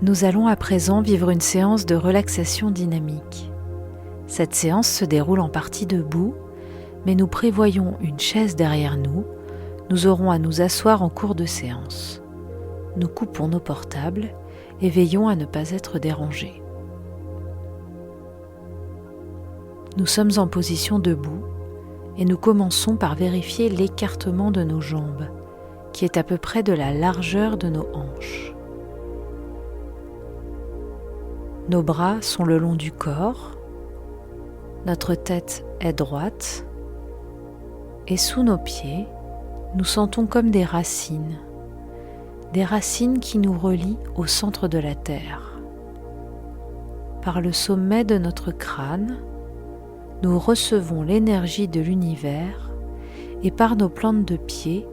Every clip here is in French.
Nous allons à présent vivre une séance de relaxation dynamique. Cette séance se déroule en partie debout, mais nous prévoyons une chaise derrière nous. Nous aurons à nous asseoir en cours de séance. Nous coupons nos portables et veillons à ne pas être dérangés. Nous sommes en position debout et nous commençons par vérifier l'écartement de nos jambes, qui est à peu près de la largeur de nos hanches. Nos bras sont le long du corps, notre tête est droite et sous nos pieds, nous sentons comme des racines qui nous relient au centre de la Terre. Par le sommet de notre crâne, nous recevons l'énergie de l'univers et par nos plantes de pied,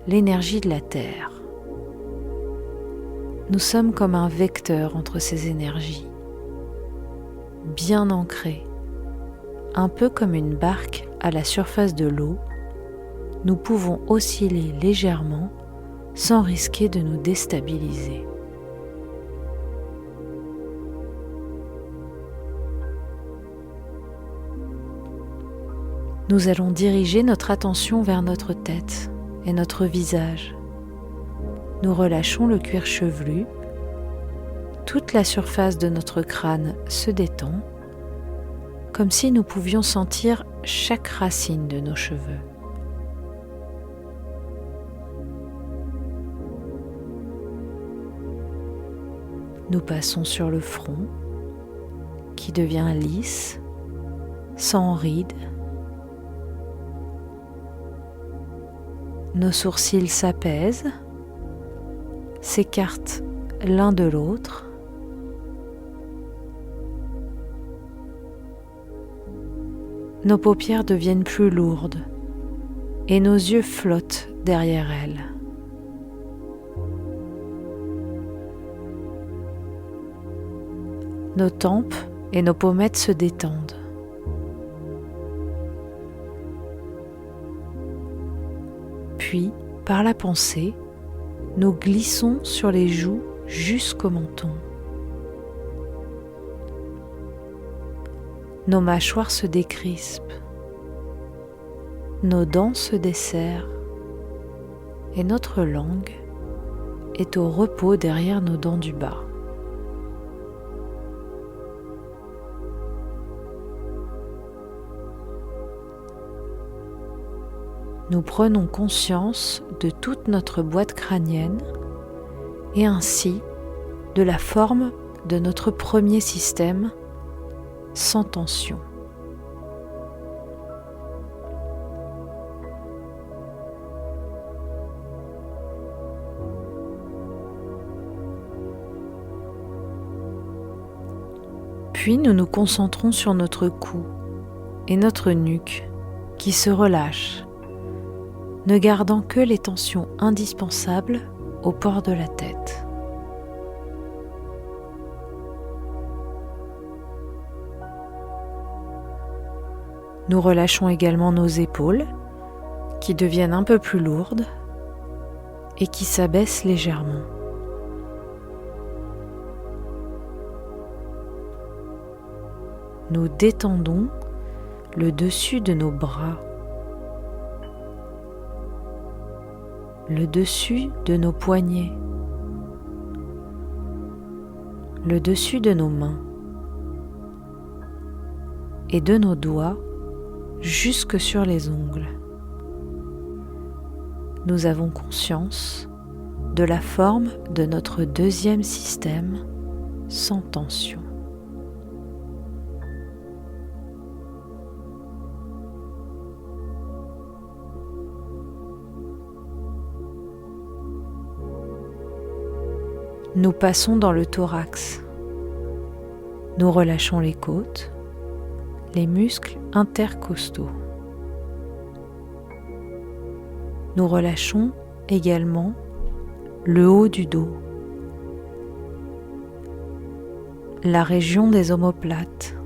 l'énergie de la Terre. Nous sommes comme un vecteur entre ces énergies, bien ancrés, un peu comme une barque à la surface de l'eau. Nous pouvons osciller légèrement sans risquer de nous déstabiliser. Nous allons diriger notre attention vers notre tête et notre visage. Nous relâchons le cuir chevelu. Toute la surface de notre crâne se détend, comme si nous pouvions sentir chaque racine de nos cheveux. Nous passons sur le front, qui devient lisse, sans rides. Nos sourcils s'apaisent, s'écartent l'un de l'autre. Nos paupières deviennent plus lourdes et nos yeux flottent derrière elles. Nos tempes et nos pommettes se détendent. Puis, par la pensée, nous glissons sur les joues jusqu'au menton. Nos mâchoires se décrispent, nos dents se desserrent et notre langue est au repos derrière nos dents du bas. Nous prenons conscience de toute notre boîte crânienne et ainsi de la forme de notre premier système sans tension. Puis nous nous concentrons sur notre cou et notre nuque qui se relâchent, ne gardant que les tensions indispensables au port de la tête. Nous relâchons également nos épaules, qui deviennent un peu plus lourdes et qui s'abaissent légèrement. Nous détendons le dessus de nos bras, le dessus de nos poignets, le dessus de nos mains et de nos doigts jusque sur les ongles. Nous avons conscience de la forme de notre deuxième système sans tension. Nous passons dans le thorax. Nous relâchons les côtes, les muscles intercostaux. Nous relâchons également le haut du dos, la région des omoplates,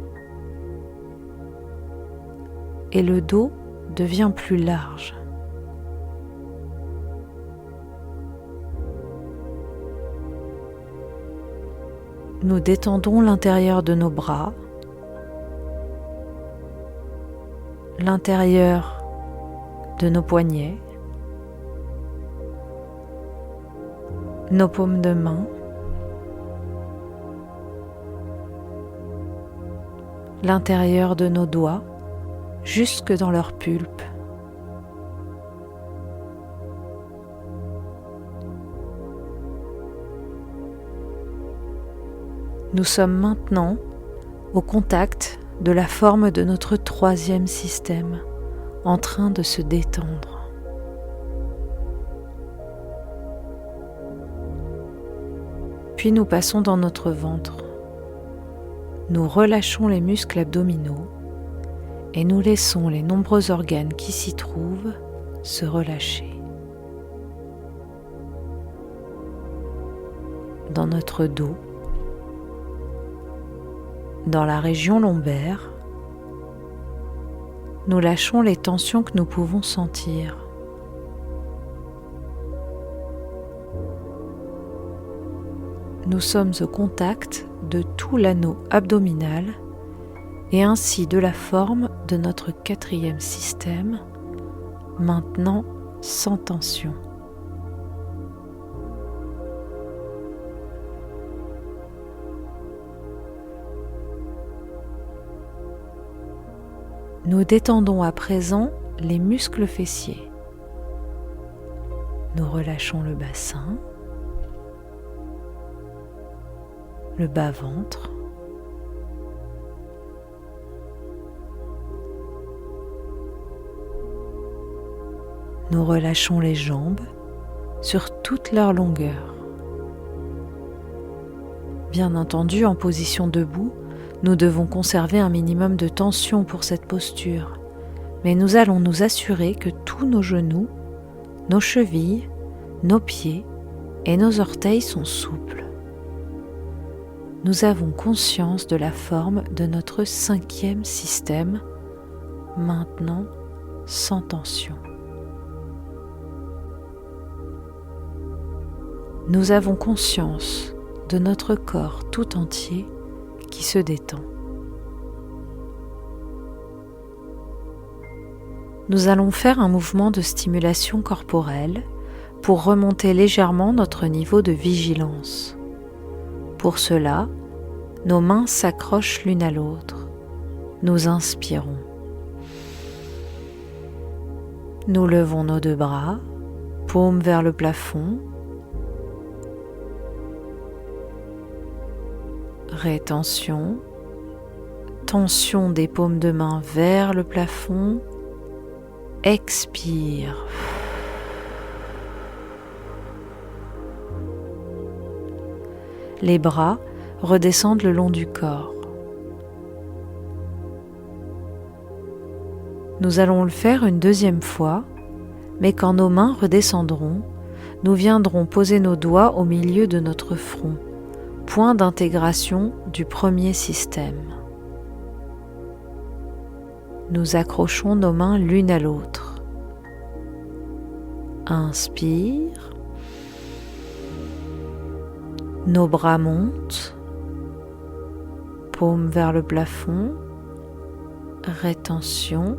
et le dos devient plus large. nous détendons l'intérieur de nos bras, l'intérieur de nos poignets, nos paumes de main, l'intérieur de nos doigts, jusque dans leur pulpe. Nous sommes maintenant au contact de la forme de notre troisième système, en train de se détendre. Puis nous passons dans notre ventre. Nous relâchons les muscles abdominaux et nous laissons les nombreux organes qui s'y trouvent se relâcher. Dans notre dos, dans la région lombaire, nous lâchons les tensions que nous pouvons sentir. Nous sommes au contact de tout l'anneau abdominal et ainsi de la forme de notre quatrième système, maintenant sans tension. Nous détendons à présent les muscles fessiers. Nous relâchons le bassin, le bas-ventre, nous relâchons les jambes sur toute leur longueur. Bien entendu, en position debout, nous devons conserver un minimum de tension pour cette posture, mais nous allons nous assurer que tous nos genoux, nos chevilles, nos pieds et nos orteils sont souples. Nous avons conscience de la forme de notre cinquième système, maintenant sans tension. Nous avons conscience de notre corps tout entier qui se détend. Nous allons faire un mouvement de stimulation corporelle pour remonter légèrement notre niveau de vigilance. Pour cela, nos mains s'accrochent l'une à l'autre. Nous inspirons. Nous levons nos deux bras, paumes vers le plafond. Rétention, tension des paumes de main vers le plafond, expire. Les bras redescendent le long du corps. Nous allons le faire une deuxième fois, mais quand nos mains redescendront, nous viendrons poser nos doigts au milieu de notre front. Point d'intégration du premier système. Nous accrochons nos mains l'une à l'autre. Inspire. Nos bras montent. Paumes vers le plafond. Rétention.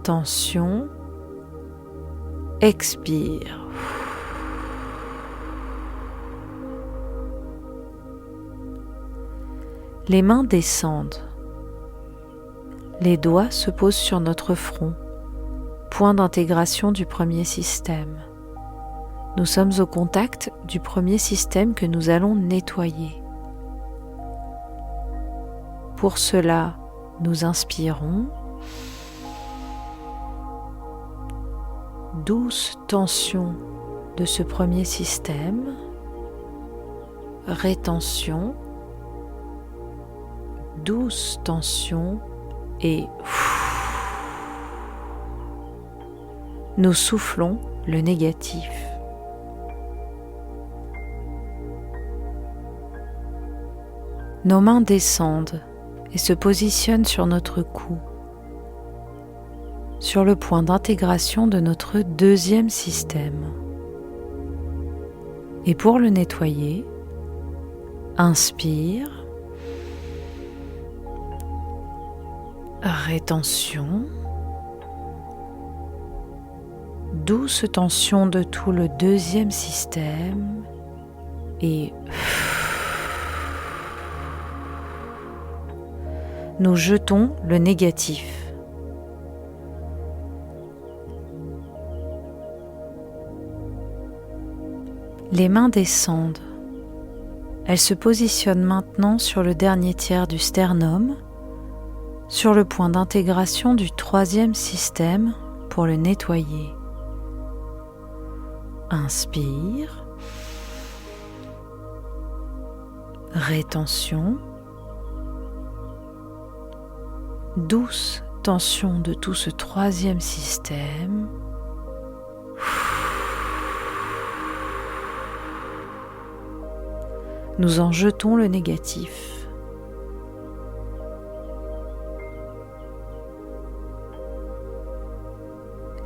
Tension. Expire. Les mains descendent. Les doigts se posent sur notre front, point d'intégration du premier système. Nous sommes au contact du premier système que nous allons nettoyer. Pour cela, nous inspirons. Douce tension de ce premier système. Rétention. Douce tension et nous soufflons le négatif. Nos mains descendent et se positionnent sur notre cou, sur le point d'intégration de notre deuxième système. Et pour le nettoyer, inspire, rétention, douce tension de tout le deuxième système et nous jetons le négatif. Les mains descendent. Elles se positionnent maintenant sur le dernier tiers du sternum, sur le point d'intégration du troisième système pour le nettoyer. Inspire, rétention, douce tension de tout ce troisième système. Nous en jetons le négatif.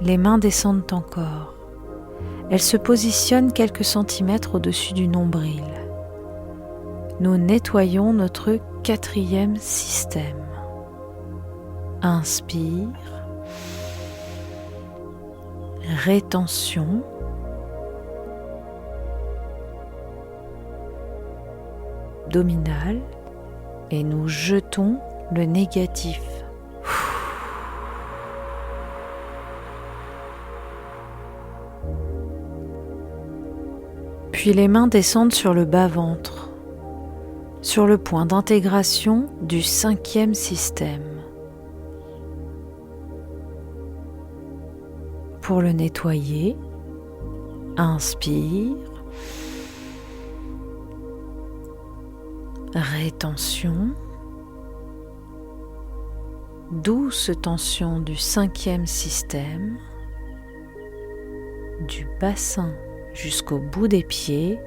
Les mains descendent encore. Elles se positionnent quelques centimètres au-dessus du nombril. Nous nettoyons notre quatrième système. Inspire, rétention, abdominale et nous jetons le négatif. Puis les mains descendent sur le bas-ventre, sur le point d'intégration du cinquième système. Pour le nettoyer, inspire, rétention, douce tension du cinquième système, du bassin jusqu'au bout des pieds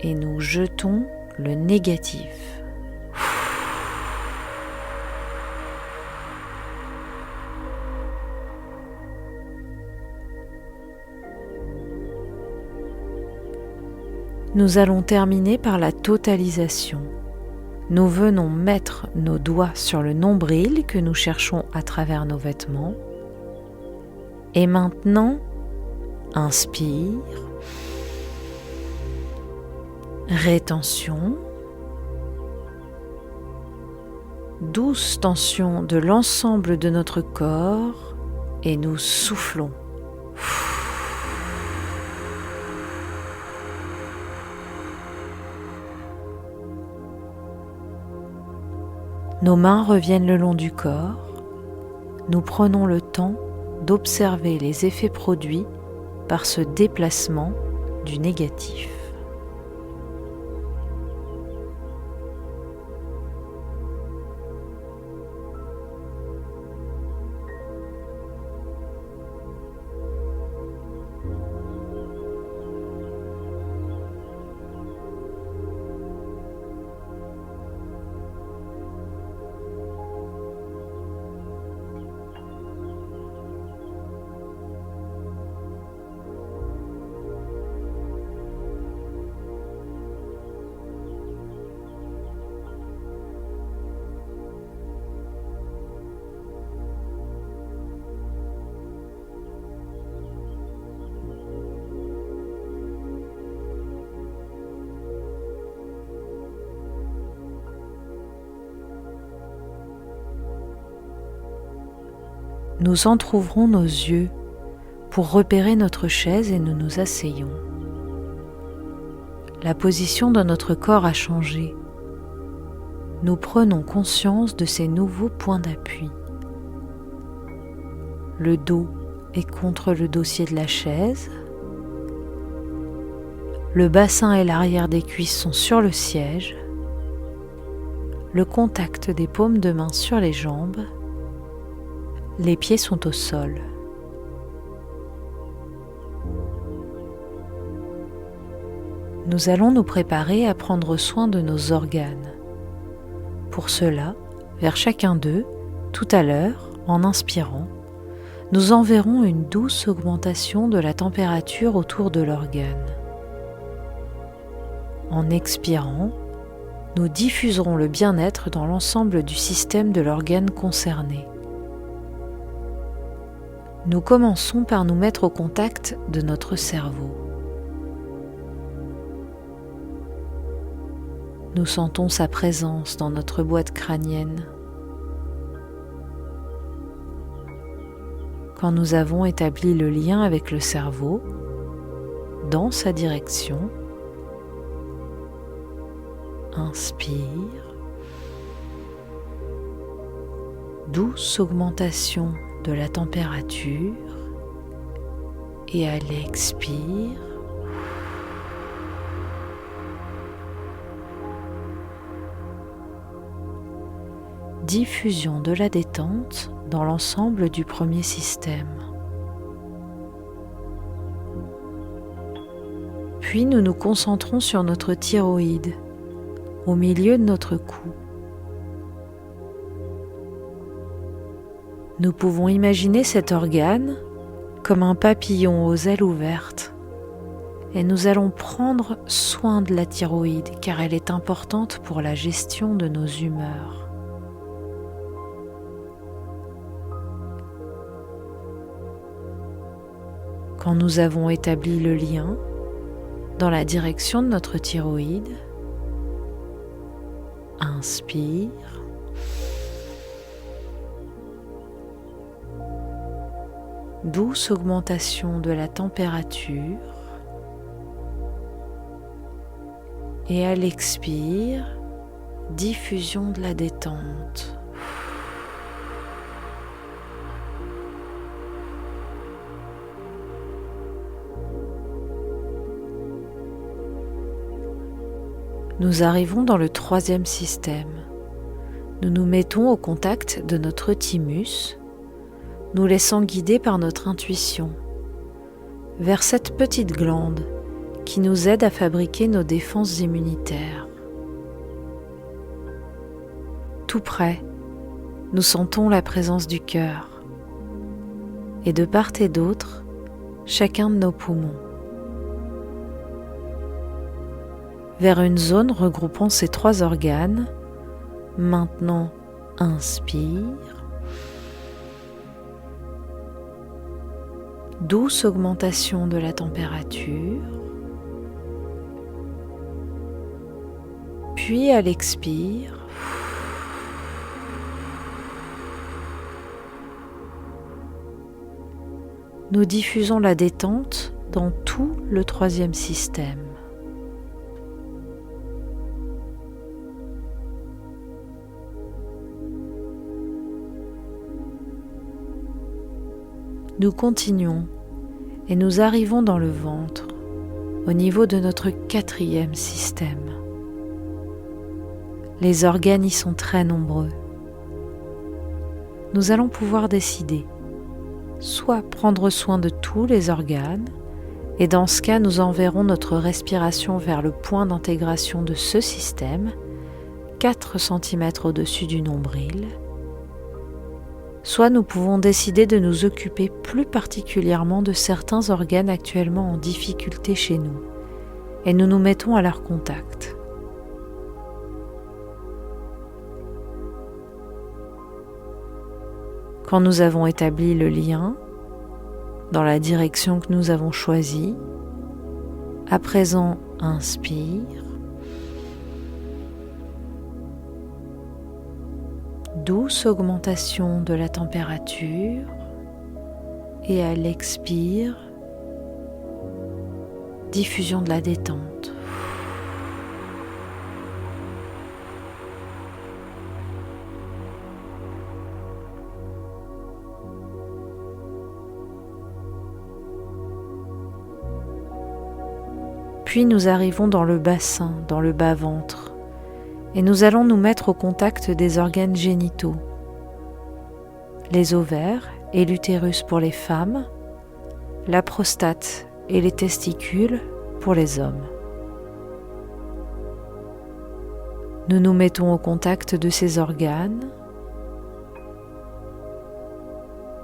et nous jetons le négatif. Nous allons terminer par la totalisation. Nous venons mettre nos doigts sur le nombril que nous cherchons à travers nos vêtements. Et maintenant, inspire, rétention, douce tension de l'ensemble de notre corps et nous soufflons. Nos mains reviennent le long du corps. Nous prenons le temps d'observer les effets produits par ce déplacement du négatif. Nous entr'ouvrons nos yeux pour repérer notre chaise et nous nous asseyons. La position de notre corps a changé. Nous prenons conscience de ces nouveaux points d'appui. Le dos est contre le dossier de la chaise. Le bassin et l'arrière des cuisses sont sur le siège. Le contact des paumes de main sur les jambes. Les pieds sont au sol. Nous allons nous préparer à prendre soin de nos organes. Pour cela, vers chacun d'eux, tout à l'heure, en inspirant, nous enverrons une douce augmentation de la température autour de l'organe. En expirant, nous diffuserons le bien-être dans l'ensemble du système de l'organe concerné. Nous commençons par nous mettre au contact de notre cerveau. Nous sentons sa présence dans notre boîte crânienne. Quand nous avons établi le lien avec le cerveau, dans sa direction, inspire, douce augmentation de la température et à l'expire, diffusion de la détente dans l'ensemble du premier système. Puis nous nous concentrons sur notre thyroïde, au milieu de notre cou. Nous pouvons imaginer cet organe comme un papillon aux ailes ouvertes et nous allons prendre soin de la thyroïde car elle est importante pour la gestion de nos humeurs. Quand nous avons établi le lien dans la direction de notre thyroïde, inspire. Douce augmentation de la température et à l'expire, diffusion de la détente. Nous arrivons dans le troisième système. Nous nous mettons au contact de notre thymus, nous laissant guider par notre intuition vers cette petite glande qui nous aide à fabriquer nos défenses immunitaires. Tout près, nous sentons la présence du cœur et de part et d'autre, chacun de nos poumons. Vers une zone regroupant ces trois organes, maintenant inspire. Douce augmentation de la température, puis à l'expire, nous diffusons la détente dans tout le troisième système. Nous continuons et nous arrivons dans le ventre, au niveau de notre quatrième système. Les organes y sont très nombreux. Nous allons pouvoir décider, soit prendre soin de tous les organes, et dans ce cas nous enverrons notre respiration vers le point d'intégration de ce système, 4 cm au-dessus du nombril, soit nous pouvons décider de nous occuper plus particulièrement de certains organes actuellement en difficulté chez nous, et nous nous mettons à leur contact. Quand nous avons établi le lien dans la direction que nous avons choisie, à présent inspire. Douce augmentation de la température et à l'expire, diffusion de la détente. Puis nous arrivons dans le bassin, dans le bas-ventre. Et nous allons nous mettre au contact des organes génitaux, les ovaires et l'utérus pour les femmes, la prostate et les testicules pour les hommes. Nous nous mettons au contact de ces organes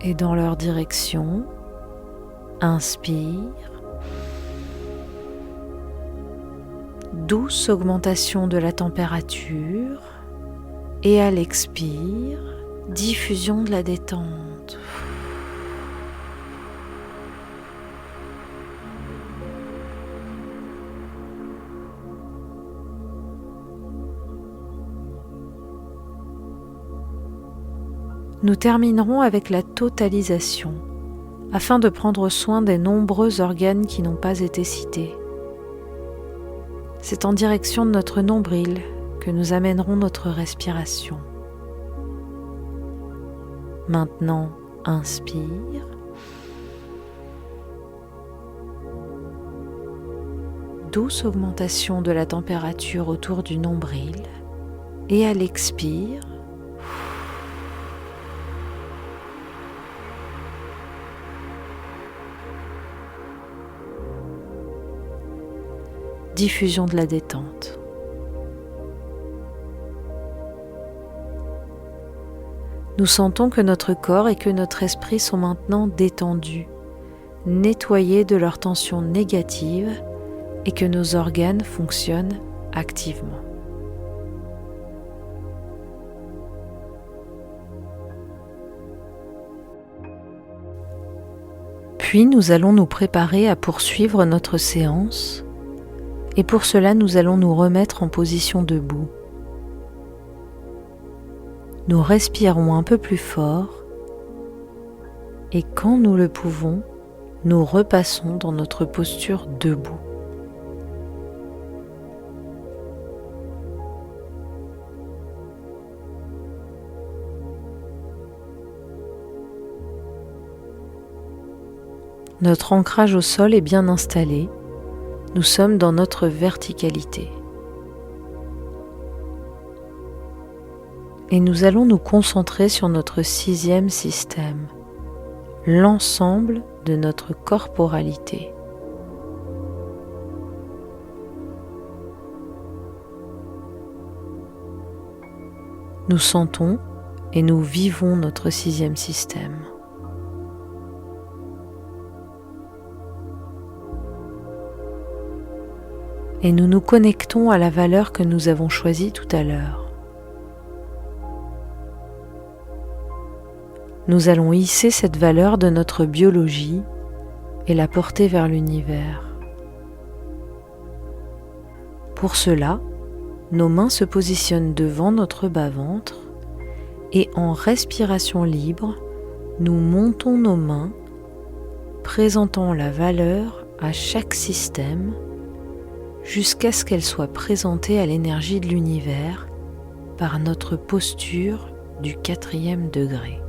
et dans leur direction, inspire. douce augmentation de la température et à l'expire, diffusion de la détente. Nous terminerons avec la totalisation, afin de prendre soin des nombreux organes qui n'ont pas été cités. C'est en direction de notre nombril que nous amènerons notre respiration. Maintenant, inspire. Douce augmentation de la température autour du nombril et à l'expire, diffusion de la détente. Nous sentons que notre corps et que notre esprit sont maintenant détendus, nettoyés de leurs tensions négatives et que nos organes fonctionnent activement. Puis nous allons nous préparer à poursuivre notre séance. Et pour cela, nous allons nous remettre en position debout. Nous respirons un peu plus fort et quand nous le pouvons, nous repassons dans notre posture debout. Notre ancrage au sol est bien installé. Nous sommes dans notre verticalité. Et nous allons nous concentrer sur notre sixième système, l'ensemble de notre corporalité. Nous sentons et nous vivons notre sixième système. Et nous nous connectons à la valeur que nous avons choisie tout à l'heure. Nous allons hisser cette valeur de notre biologie et la porter vers l'univers. Pour cela, nos mains se positionnent devant notre bas-ventre et en respiration libre, nous montons nos mains, présentant la valeur à chaque système jusqu'à ce qu'elle soit présentée à l'énergie de l'univers par notre posture du 4e degré.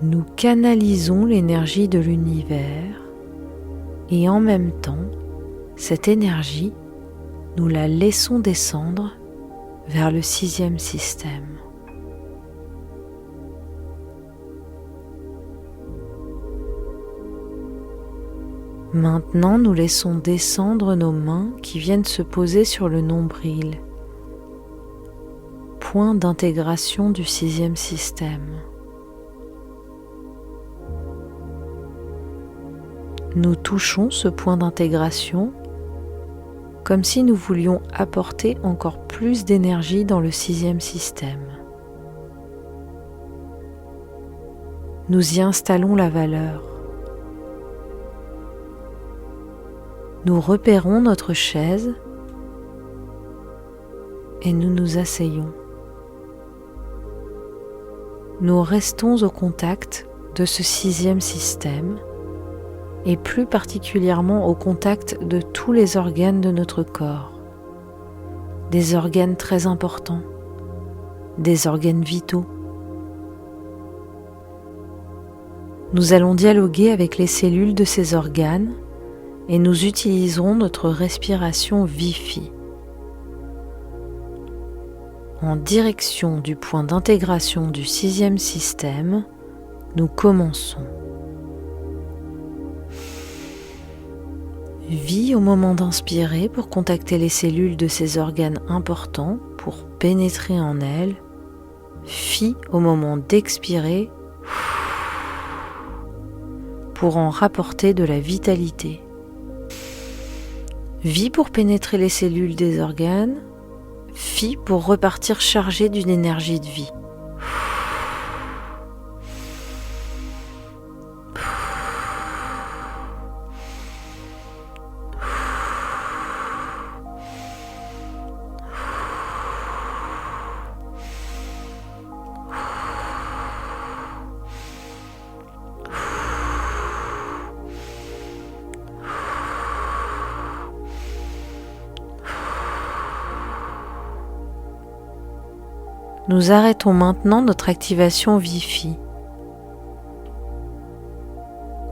Nous canalisons l'énergie de l'univers et en même temps, cette énergie, nous la laissons descendre vers le 6e système. Maintenant, nous laissons descendre nos mains qui viennent se poser sur le nombril, point d'intégration du 6e système. Nous touchons ce point d'intégration comme si nous voulions apporter encore plus d'énergie dans le 6e système. Nous y installons la valeur. Nous repérons notre chaise et nous nous asseyons. Nous restons au contact de ce 6e système et plus particulièrement au contact de tous les organes de notre corps, des organes très importants, des organes vitaux. Nous allons dialoguer avec les cellules de ces organes et nous utiliserons notre respiration Vifi. En direction du point d'intégration du 6e système, nous commençons. Vie au moment d'inspirer pour contacter les cellules de ces organes importants pour pénétrer en elles. Fi au moment d'expirer pour en rapporter de la vitalité. Vie pour pénétrer les cellules des organes, vie pour repartir chargé d'une énergie de vie. Nous arrêtons maintenant notre activation Wi-Fi.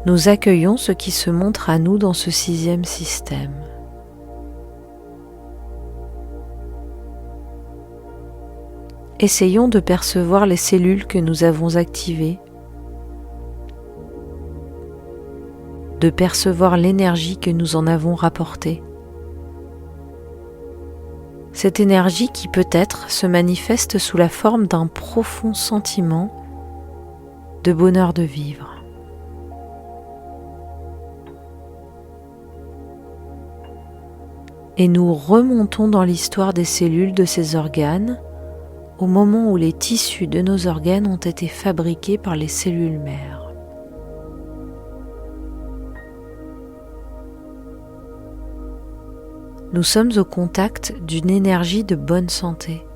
Nous accueillons ce qui se montre à nous dans ce 6e système. Essayons de percevoir les cellules que nous avons activées, de percevoir l'énergie que nous en avons rapportée. Cette énergie qui peut-être se manifeste sous la forme d'un profond sentiment de bonheur de vivre. Et nous remontons dans l'histoire des cellules de ces organes au moment où les tissus de nos organes ont été fabriqués par les cellules mères. Nous sommes au contact d'une énergie de bonne santé.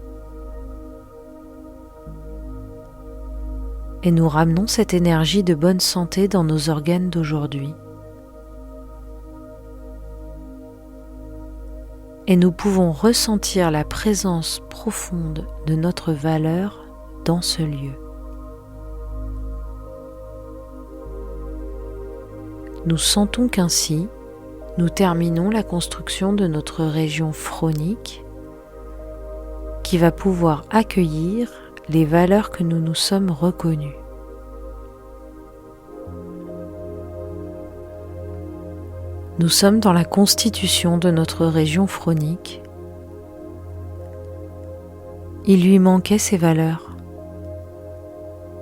Et nous ramenons cette énergie de bonne santé dans nos organes d'aujourd'hui. Et nous pouvons ressentir la présence profonde de notre valeur dans ce lieu. Nous sentons qu'ainsi, nous terminons la construction de notre région phronique qui va pouvoir accueillir les valeurs que nous nous sommes reconnus. Nous sommes dans la constitution de notre région phronique. Il lui manquait ces valeurs.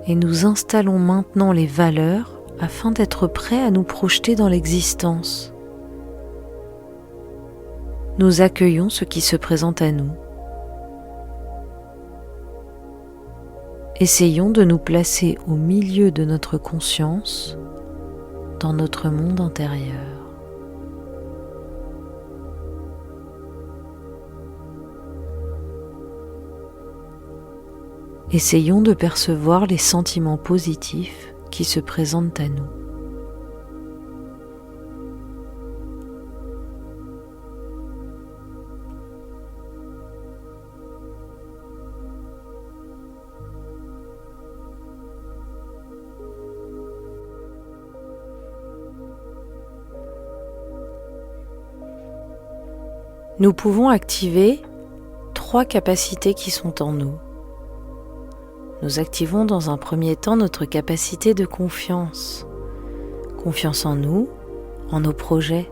Et nous installons maintenant les valeurs afin d'être prêts à nous projeter dans l'existence. Nous accueillons ce qui se présente à nous. Essayons de nous placer au milieu de notre conscience, dans notre monde intérieur. Essayons de percevoir les sentiments positifs qui se présentent à nous. Nous pouvons activer 3 capacités qui sont en nous. Nous activons dans un premier temps notre capacité de confiance. Confiance en nous, en nos projets.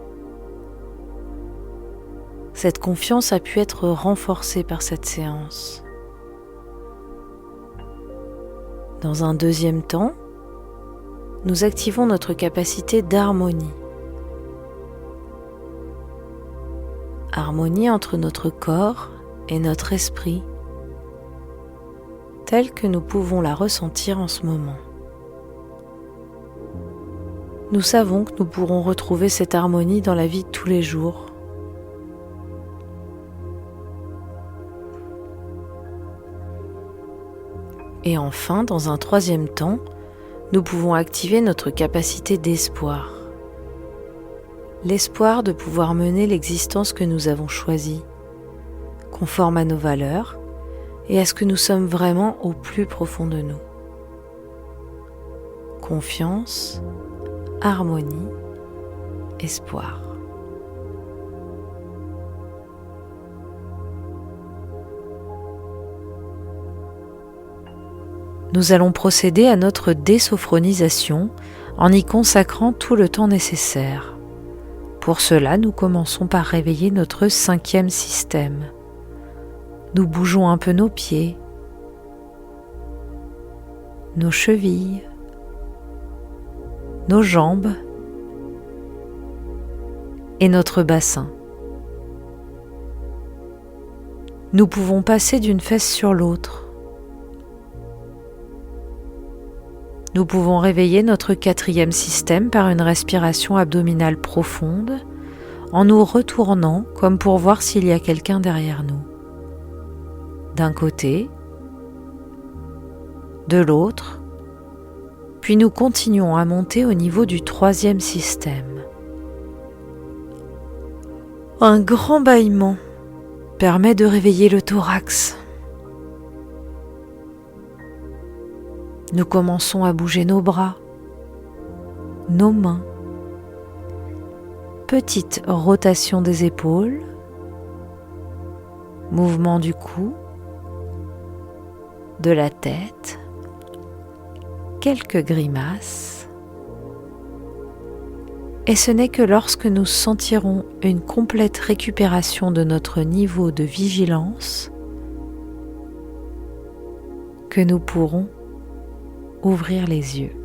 Cette confiance a pu être renforcée par cette séance. Dans un deuxième temps, nous activons notre capacité d'harmonie. Harmonie entre notre corps et notre esprit, telle que nous pouvons la ressentir en ce moment. Nous savons que nous pourrons retrouver cette harmonie dans la vie de tous les jours. Et enfin, dans un troisième temps, nous pouvons activer notre capacité d'espoir. L'espoir de pouvoir mener l'existence que nous avons choisie, conforme à nos valeurs et à ce que nous sommes vraiment au plus profond de nous. Confiance, harmonie, espoir. Nous allons procéder à notre désophronisation en y consacrant tout le temps nécessaire. Pour cela, nous commençons par réveiller notre 5e système. Nous bougeons un peu nos pieds, nos chevilles, nos jambes et notre bassin. Nous pouvons passer d'une fesse sur l'autre. Nous pouvons réveiller notre 4e système par une respiration abdominale profonde en nous retournant comme pour voir s'il y a quelqu'un derrière nous. D'un côté, de l'autre, puis nous continuons à monter au niveau du 3e système. Un grand bâillement permet de réveiller le thorax. Nous commençons à bouger nos bras, nos mains. Petite rotation des épaules, mouvement du cou, de la tête, quelques grimaces. Et ce n'est que lorsque nous sentirons une complète récupération de notre niveau de vigilance que nous pourrons ouvrir les yeux.